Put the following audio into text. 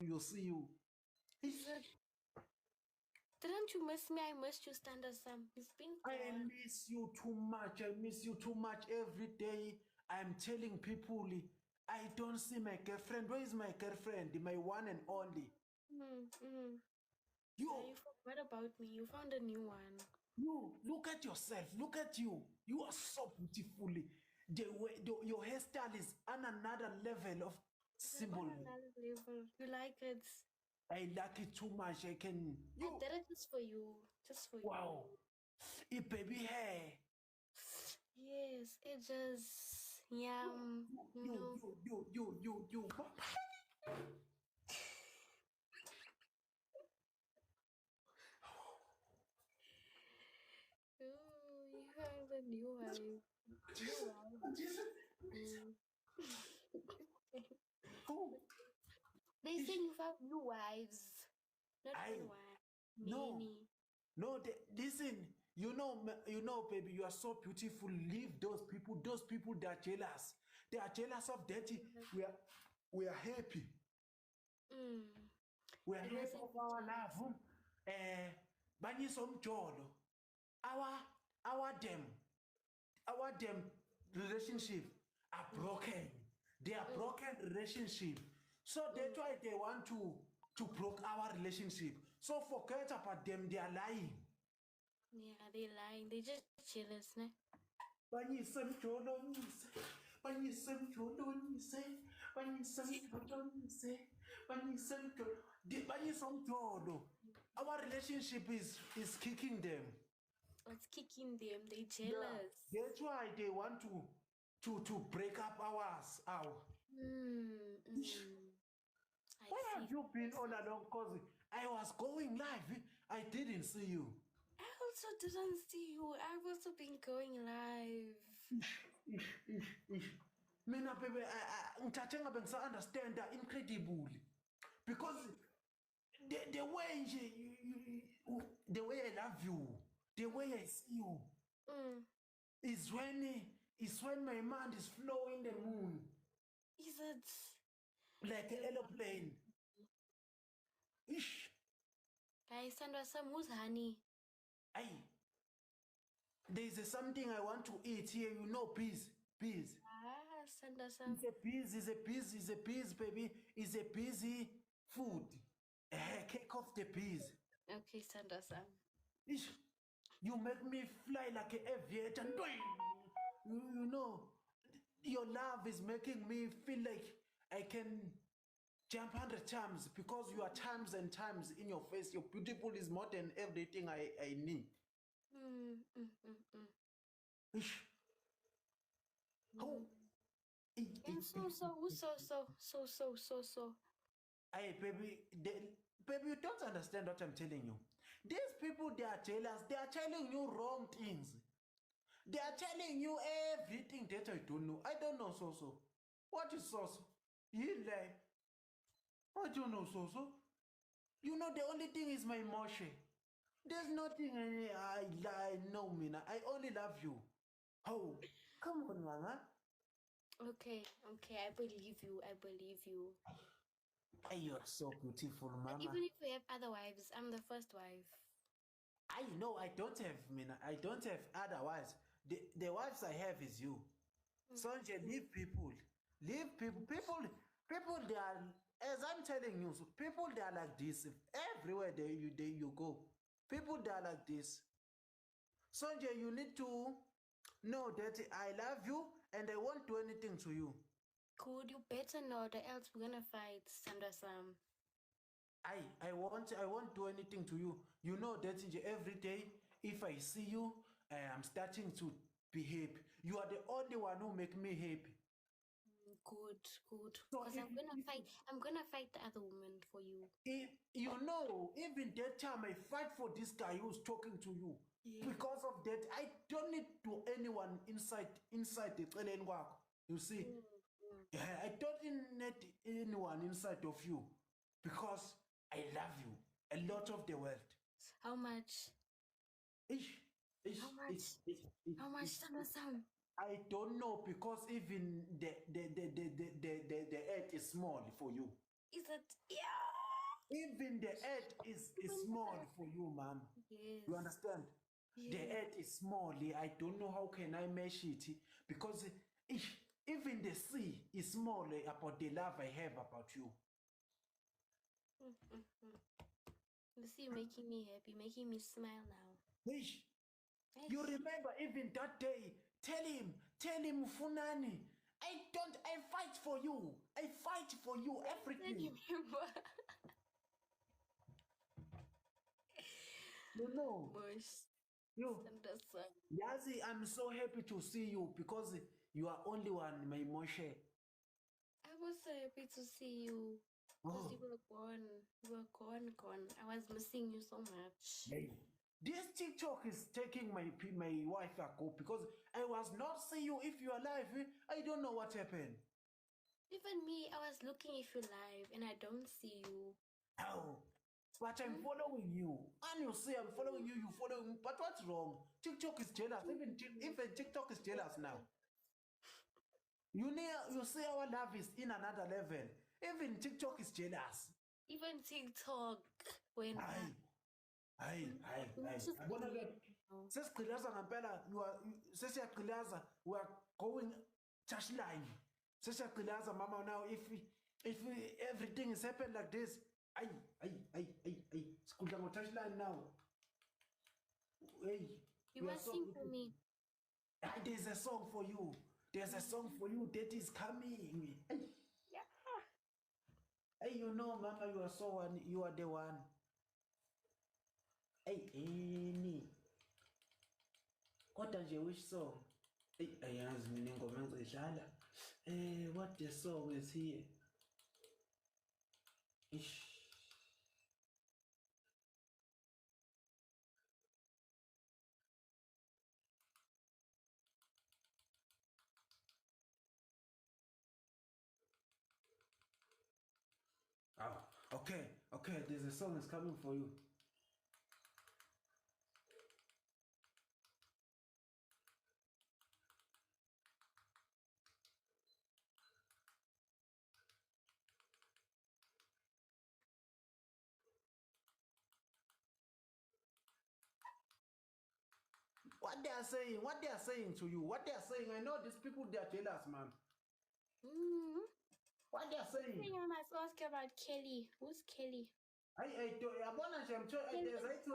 you'll see you. Didn't you miss me? I missed you, Standard Sam. It's been I gone. miss you too much. I miss you too much every day. I'm telling people I don't see my girlfriend. Where is my girlfriend? My one and only. You forgot about me. You found a new one. You look at yourself. Look at you. You are so beautifully. Your hairstyle is on another level of symbol. On another level. You like it. I like it too much. I can. I did it just for you. Just for you. Wow. It baby hair. Yes, it just yum. You. Oh, you have a new wife. They say you have new wives. Not one. Many. No, listen. You know, baby, you are so beautiful. Leave those people. Those people, they are jealous. They are jealous of dirty. We are happy. We are happy of our love. Banyisomjolo. Our them relationship are broken. They are broken relationship. So that's why they want to break our relationship. So forget about them. They are lying. Yeah, they lying. They just jealous, ne? Our relationship is kicking them. It's kicking them. They jealous. Yeah. That's why they want to break up ours. Where have you been all along? Cause I was going live. I didn't see you. I also didn't see you. I've also been going live. Mina baby, ngithathe ngabe ngisa understand that incredibly. Because the way the way I love you, the way I see you, is when my mind is flowing the moon. Is it like an aeroplane? Ish. Guys, Sandra, some who's honey? Aye. There's something I want to eat here. You know, peas. Sandra, some. It's a peas, baby. It's a peasy food. Cake of the peas. Okay, Sandra, some. Ish. You make me fly like an aviator. You know, your love is making me feel like I can jump 100 times because you are times and times in your face. Your beautiful is more than everything I need. Ish. Oh. So. Hey, baby, baby, you don't understand what I'm telling you. These people, they are jealous. They are telling you wrong things. They are telling you everything that I don't know. I don't know so. What is so? You lie. I don't know so. You know, the only thing is my emotion. There's nothing I lie. No, Mina. I only love you. Oh, come on, mama. Okay, I believe you. Hey, you're so beautiful, mama. But even if we have other wives, I'm the first wife. I know I don't have, Mina. I don't have other wives. The wives I have is you. Sonja, leave people. Leave people. People, they are, as I'm telling you, so people, they are like this. Everywhere you go. People, they are like this. Sonja, you need to know that I love you and I won't do anything to you. Could you better not, or else we're gonna fight, Sandra Sam. I won't do anything to you. You know that every day, if I see you, I am starting to be happy. You are the only one who make me happy. Good. Because I'm gonna fight the other woman for you. You know, even that time I fight for this guy who's talking to you. Yeah. Because of that, I don't need to anyone inside the Elen Wako. You see? I don't need anyone inside of you. Because I love you. A lot of the world. How much? How much, Sam? I don't know because even the earth is small for you. Is it? Yeah. Even the earth is small for you, mom. Yes. You understand? The earth is small. I don't know how can I measure it because even the sea is small about the love I have about you. You see, making me happy, making me smile now. You remember even that day, tell him, Funani, I fight for you. I fight for you, everything. You know. You, Yazi, I'm so happy to see you because you are only one, my Moshe. I was so happy to see you. Because you were gone. You were gone. I was missing you so much. Hey. This TikTok is taking my wife a go because I was not see you if you are alive. I don't know what happened. Even me, I was looking if you're live and I don't see you. Oh, but I'm following you. And you say I'm following you, you follow me. But what's wrong? TikTok is jealous. Even TikTok is jealous now. You see our love is in another level. Even TikTok is jealous. Even TikTok when Sesigqilaza ngempela sesiyagqilaza we are going touchline. Sesiyagqilaza mama now if everything is happened like this. Sigqila ngo touchline now. Hey, you must sing for me. There's a song for you. There's a song for you that is coming. Yeah. Hey, you know, mama, you are so one. You are the one. Hey, any. Kodwa nje which song? Ayazi mina ingoma engizidlala. What the song is here? Ish. Oh, okay. There's a song that's coming for you. What they are saying to you, what they are saying, I know these people, they are jealous, man. What they are saying? I must ask about Kelly. Who's Kelly? I want to